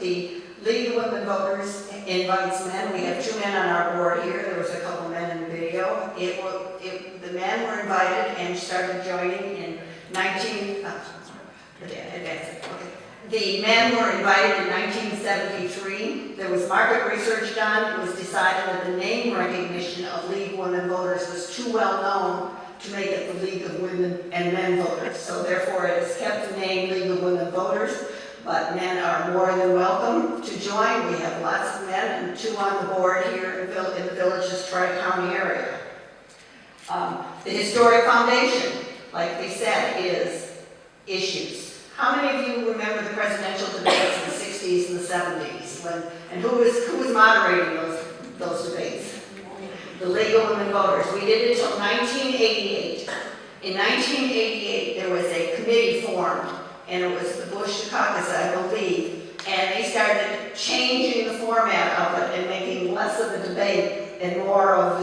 The League of Women Voters invites men. We have 2 men on our board here. There was a couple men in the video. The men were invited and started joining in 19... The men were invited in 1973. There was market research done. It was decided that the name recognition of League of Women Voters was too well known to make it the League of Women and Men Voters. So therefore it has kept the name League of Women Voters, but men are more than welcome to join. We have lots of men and 2 on the board here in the village's Tri-County area. The Historic Foundation, like they said, is issues. How many of you remember the presidential debates in the 60s and the 70s? And who was moderating those debates? The League of Women Voters. We did it until 1988. In 1988, there was a committee formed, and it was the Bush caucus, I believe, and they started changing the format of it and making less of a debate and more of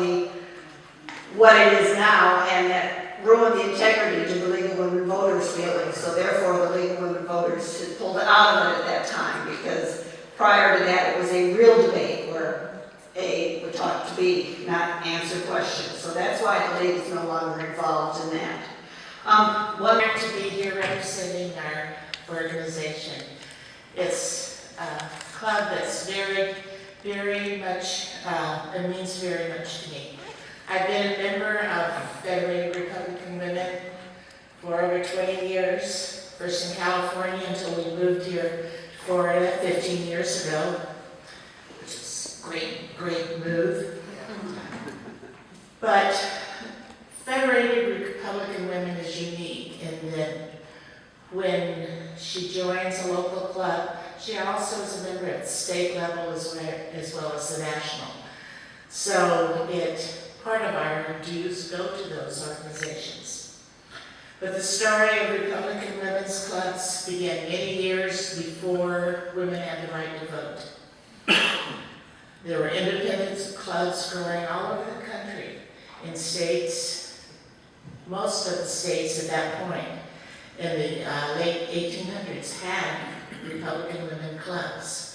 what it is now, and that ruined the integrity to the League of Women Voters feeling. So therefore, the League of Women Voters had pulled it out of it at that time, because prior to that, it was a real debate where A would talk to B, not answer questions. So that's why the League is no longer involved in that. Well, to be here representing our organization. It's a club that's very much, it means very much to me. I've been a member of Federated Republican Women for over 20 years, first in California until we moved here to Florida 15 years ago, which is a great move. But Federated Republican Women is unique in that when she joins a local club, she also is a member at the state level as well as the national. So part of our dues go to those organizations. But the story of Republican women's clubs began many years before women had the right to vote. There were independent clubs growing all over the country in states, most of the states at that point in the late 1800s had Republican women clubs.